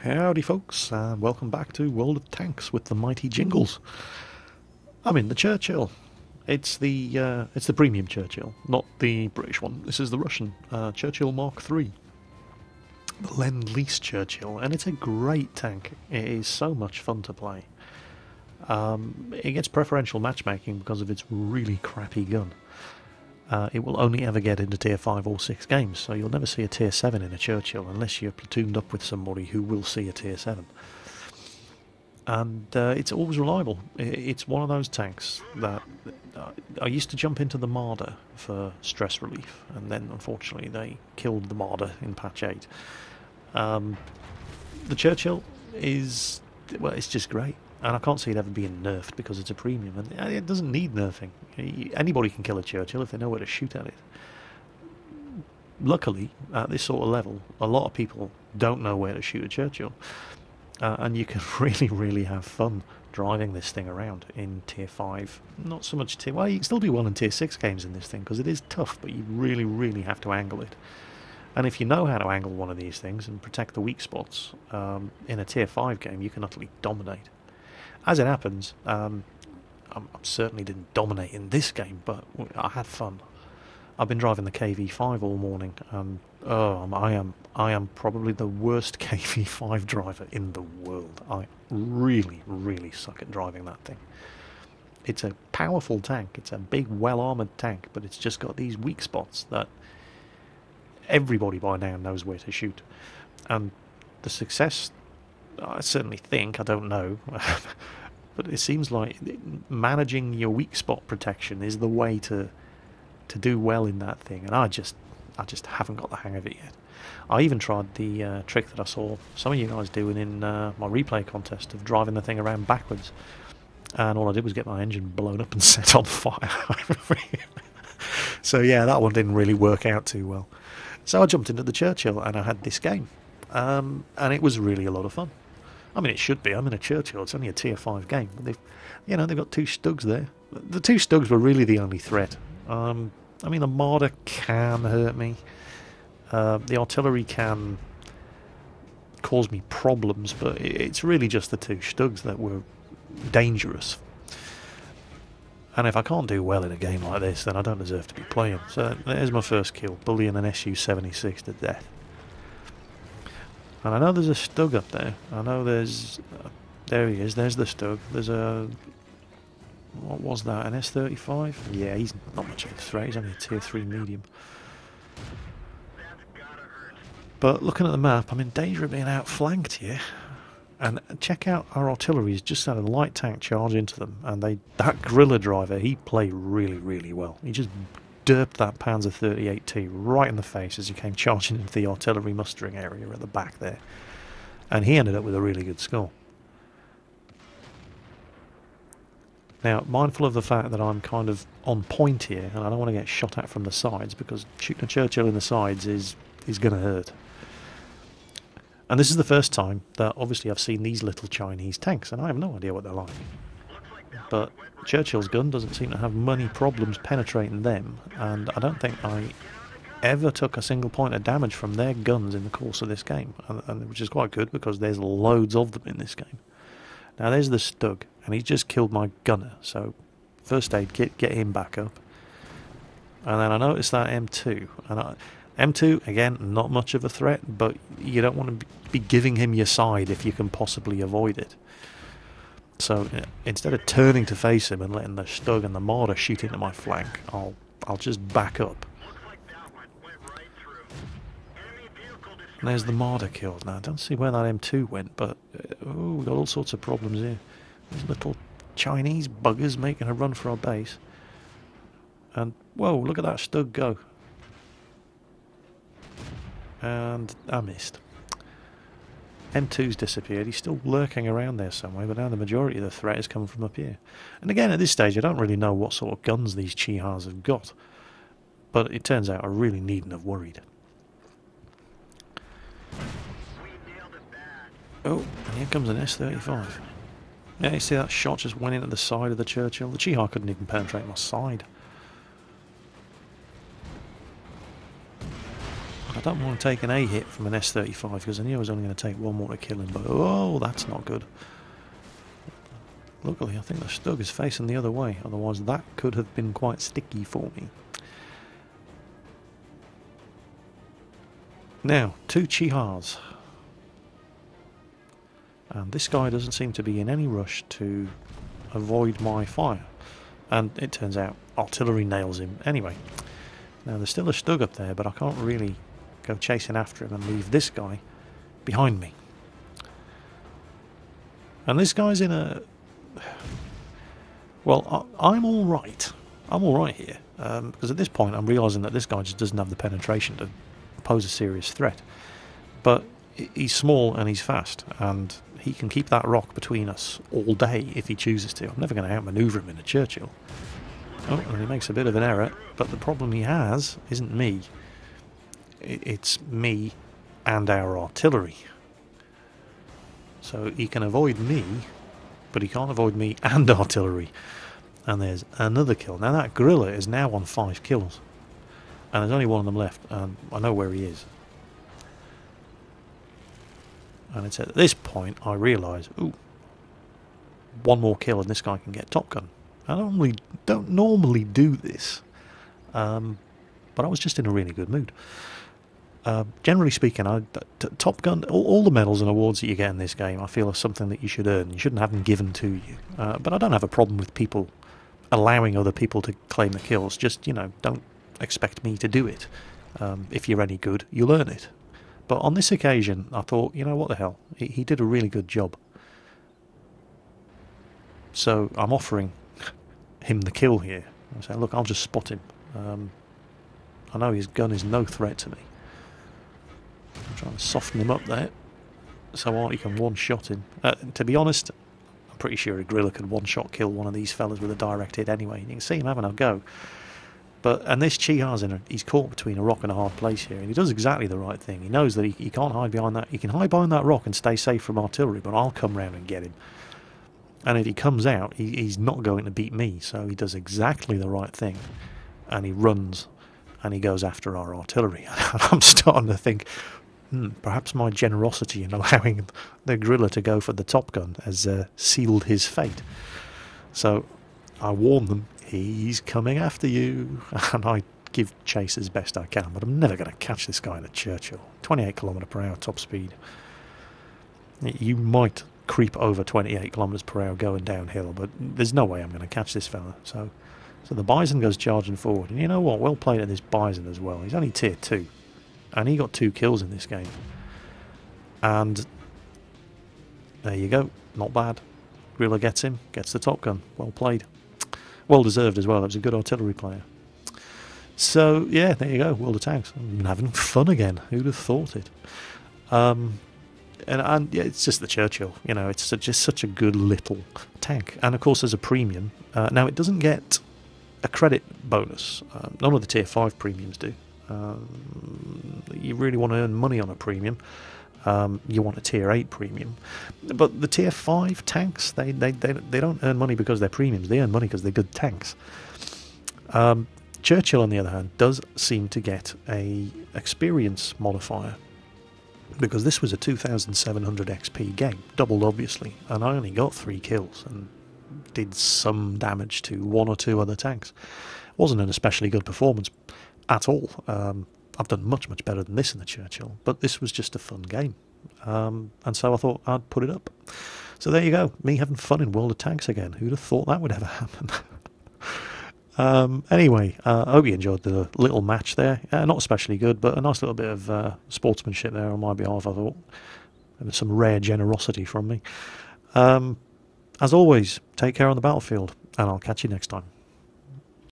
Howdy folks, and welcome back to World of Tanks with the mighty Jingles. I'm in the Churchill. It's the premium Churchill, not the British one. This is the Russian Churchill Mark III. The Lend-Lease Churchill, and it's a great tank. It is so much fun to play. It gets preferential matchmaking because of its really crappy gun. It will only ever get into tier 5 or 6 games, so you'll never see a tier 7 in a Churchill unless you're platooned up with somebody who will see a tier 7. And it's always reliable. It's one of those tanks that I used to jump into the Marder for stress relief, and then unfortunately they killed the Marder in patch 8. The Churchill is, well, it's just great. And I can't see it ever being nerfed because it's a premium, and it doesn't need nerfing. Anybody can kill a Churchill if they know where to shoot at it. Luckily, at this sort of level, a lot of people don't know where to shoot a Churchill, and you can really have fun driving this thing around in tier 5. Not so much tier... well, you can still do well in tier 6 games in this thing because it is tough, but you really have to angle it. And if you know how to angle one of these things and protect the weak spots, in a tier 5 game you can utterly dominate. As it happens, I certainly didn't dominate in this game, but I had fun. I've been driving the KV5 all morning, and I am probably the worst KV5 driver in the world. I really suck at driving that thing. It's a powerful tank, it's a big, well-armoured tank, but it's just got these weak spots that everybody by now knows where to shoot. And the success... I certainly think, I don't know, but it seems like managing your weak spot protection is the way to do well in that thing, and I just haven't got the hang of it yet. I even tried the trick that I saw some of you guys doing in my replay contest of driving the thing around backwards, and all I did was get my engine blown up and set on fire. So yeah, that one didn't really work out too well. So I jumped into the Churchill and I had this game, and it was really a lot of fun. I mean, it should be. I'm in a Churchill. It's only a tier 5 game, but they've got 2 Stugs there. The 2 Stugs were really the only threat. I mean, the Marder can hurt me. The artillery can cause me problems, but it's really just the 2 Stugs that were dangerous. And if I can't do well in a game like this, then I don't deserve to be playing. So there's my first kill, bullying an Su-76 to death. And I know there's a Stug up there. I know there's... there he is, there's the Stug. There's a... what was that, an S-35? Yeah, he's not much of a threat, he's only a tier 3 medium. But looking at the map, I'm in danger of being outflanked here. And check out our artillery, he's just had a light tank charge into them. And that Guerrilla driver, he played really well. He just derped that Panzer 38T right in the face as he came charging into the artillery mustering area at the back there. And he ended up with a really good score. Now, mindful of the fact that I'm kind of on point here, and I don't want to get shot at from the sides, because shooting a Churchill in the sides is going to hurt. And this is the first time that obviously I've seen these little Chinese tanks, and I have no idea what they're like. But Churchill's gun doesn't seem to have many problems penetrating them, and I don't think I ever took a single point of damage from their guns in the course of this game, and which is quite good because there's loads of them in this game. Now there's the Stug, and he's just killed my gunner, so first aid kit, get him back up. And then I noticed that M2, and M2, again, not much of a threat, but you don't want to be giving him your side if you can possibly avoid it. So instead of turning to face him and letting the Stug and the Marder shoot into my flank, I'll just back up. And there's the Marder killed. Now I don't see where that M2 went, but we've got all sorts of problems here. These little Chinese buggers making a run for our base. And whoa, look at that Stug go. And I missed. M2's disappeared. He's still lurking around there somewhere, but now the majority of the threat is coming from up here. And again, at this stage, I don't really know what sort of guns these Chihars have got. But it turns out I really needn't have worried. Oh, and here comes an S-35. Yeah, you see that shot just went into the side of the Churchill? The Chihar couldn't even penetrate my side. I don't want to take an A hit from an S-35 because I knew I was only going to take one more to kill him, but oh, that's not good. Luckily, I think the Stug is facing the other way, otherwise that could have been quite sticky for me. Now, 2 Chihars. And this guy doesn't seem to be in any rush to avoid my fire. And it turns out artillery nails him anyway. Now, there's still a Stug up there, but I can't really go chasing after him and leave this guy behind me. And this guy's in a... Well, I'm alright. I'm alright here. Because at this point I'm realising that this guy just doesn't have the penetration to pose a serious threat. But he's small and he's fast, and he can keep that rock between us all day if he chooses to. I'm never going to outmaneuver him in a Churchill. Oh, and he makes a bit of an error, but the problem he has isn't me. It's me and our artillery. So he can avoid me, but he can't avoid me and artillery. And there's another kill. Now that gorilla is now on 5 kills. And there's only one of them left, and I know where he is. And it's at this point I realise, ooh, one more kill and this guy can get Top Gun. I don't normally do this, but I was just in a really good mood. Generally speaking, Top Gun, all the medals and awards that you get in this game, I feel are something that you should earn. You shouldn't have them given to you. But I don't have a problem with people allowing other people to claim the kills. Just, you know, don't expect me to do it. If you're any good, you'll earn it. But on this occasion, I thought, you know, what the hell? He did a really good job. So I'm offering him the kill here. I say, look, I'll just spot him. I know his gun is no threat to me. I'm trying to soften him up there so Artie can one-shot him. To be honest, I'm pretty sure a gorilla could one-shot kill one of these fellas with a direct hit anyway. You can see him having a go. And this Chihar's he's caught between a rock and a hard place here, and he does exactly the right thing. He knows that he can't hide behind that. He can hide behind that rock and stay safe from artillery, but I'll come round and get him. And if he comes out, he's not going to beat me, so he does exactly the right thing. And he runs, and he goes after our artillery. And I'm starting to think, perhaps my generosity in allowing the gorilla to go for the Top Gun has sealed his fate. So I warn them, he's coming after you, and I give chase as best I can, but I'm never going to catch this guy in a Churchill. 28 km/h top speed. You might creep over 28 km/h going downhill, but there's no way I'm going to catch this fella. So the Bison goes charging forward, and you know what? Well played at this Bison as well. He's only tier 2, and he got 2 kills in this game. And there you go. Not bad. Gorilla gets him, gets the Top Gun. Well played. Well deserved as well. That was a good artillery player. So yeah, there you go. World of Tanks. I'm having fun again. Who'd have thought it? And yeah, it's just the Churchill. You know, it's just such a good little tank. And of course, there's a premium. Now it doesn't get a credit bonus. None of the tier 5 premiums do. You really want to earn money on a premium. You want a tier 8 premium, but the tier 5 tanks, they don't earn money because they're premiums. They earn money because they're good tanks. Churchill, on the other hand, does seem to get a experience modifier, because this was a 2700 XP game, doubled obviously, and I only got 3 kills and did some damage to 1 or 2 other tanks. Wasn't an especially good performance at all. I've done much better than this in the Churchill, but this was just a fun game. And so I thought I'd put it up. So there you go, me having fun in World of Tanks again. Who'd have thought that would ever happen? Anyway, I hope you enjoyed the little match there. Not especially good, but a nice little bit of sportsmanship there on my behalf, I thought. There was some rare generosity from me. As always, take care on the battlefield, and I'll catch you next time.